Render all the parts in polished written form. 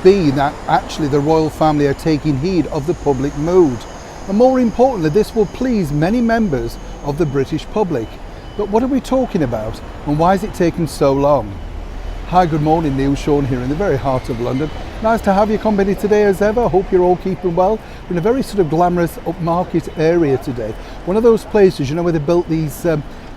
it be that actually the royal family are taking heed of the public mood? And more importantly, this will please many members of the British public. But what are we talking about, and why is it taking so long? Hi, good morning, Neil Sean here in the very heart of London. Nice to have your company today as ever. Hope you're all keeping well. We're in a very sort of glamorous upmarket area today. One of those places, you know, where they built these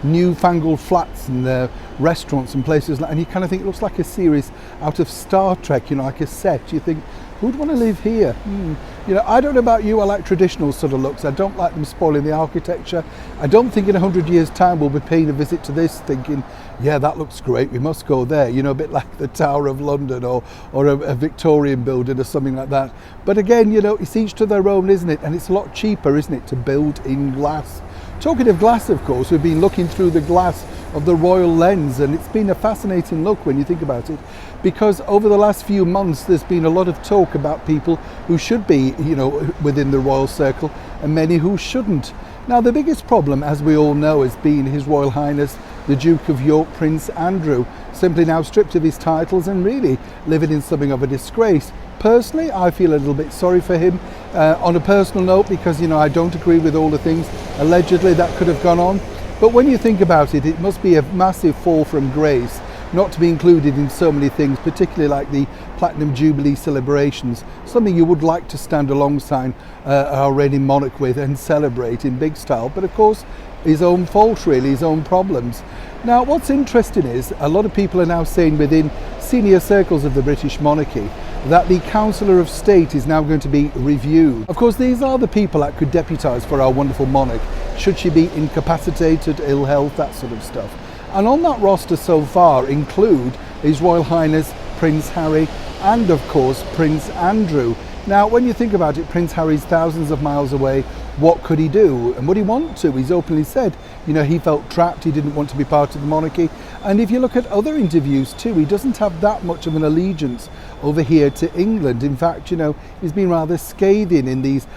newfangled flats and restaurants and places, and you kind of think it looks like a series out of Star Trek, you know, like a set. You think, who'd want to live here? You know, I don't know about you, I like traditional sort of looks. I don't like them spoiling the architecture. I don't think in 100 years' time we'll be paying a visit to this thinking, yeah, that looks great, we must go there. You know, a bit like the Tower of London or a Victorian building or something like that. But again, you know, it's each to their own, isn't it? And it's a lot cheaper, isn't it, to build in glass. Talking of glass, of course, we've been looking through the glass of the royal lens, and it's been a fascinating look when you think about it, because over the last few months there's been a lot of talk about people who should be, you know, within the royal circle and many who shouldn't. Now, the biggest problem, as we all know, has been His Royal Highness the Duke of York, Prince Andrew, simply now stripped of his titles and really living in something of a disgrace. Personally, I feel a little bit sorry for him on a personal note, because, you know, I don't agree with all the things allegedly that could have gone on. But when you think about it, it must be a massive fall from grace not to be included in so many things, particularly like the Platinum Jubilee celebrations, something you would like to stand alongside our reigning monarch with and celebrate in big style. But of course, his own fault really, his own problems. Now, what's interesting is a lot of people are now saying within senior circles of the British monarchy that the Councillor of State is now going to be reviewed. Of course, these are the people that could deputise for our wonderful monarch, should she be incapacitated, ill health, that sort of stuff. And on that roster so far include His Royal Highness Prince Harry and, of course, Prince Andrew. Now, when you think about it, Prince Harry's thousands of miles away. What could he do? And would he want to? He's openly said, you know, he felt trapped, he didn't want to be part of the monarchy. And if you look at other interviews too, he doesn't have that much of an allegiance over here to England. In fact, you know, he's been rather scathing in these,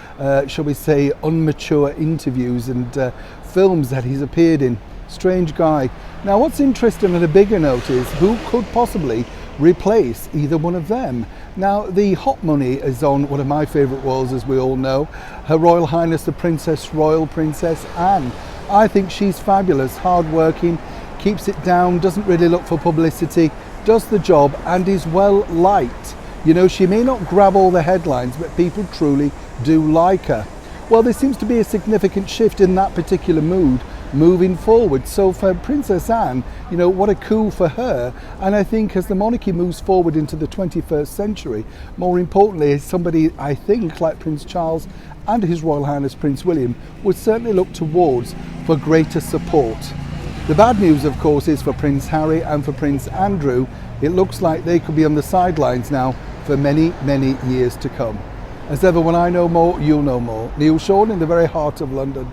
shall we say, unmature interviews and films that he's appeared in. Strange guy. Now, what's interesting at a bigger note is who could possibly replace either one of them. Now, the hot money is on one of my favourite royals, as we all know, Her Royal Highness the Princess Anne. I think she's fabulous, hard-working, keeps it down, doesn't really look for publicity, does the job and is well liked. You know, she may not grab all the headlines, but people truly do like her. Well, there seems to be a significant shift in that particular mood moving forward. So for Princess Anne, you know, what a coup for her. And I think as the monarchy moves forward into the 21st century, more importantly, somebody I think like Prince Charles and His Royal Highness Prince William would certainly look towards for greater support. The bad news, of course, is for Prince Harry and for Prince Andrew. It looks like they could be on the sidelines now for many, many years to come. As ever, when I know more, you'll know more. Neil Sean in the very heart of London.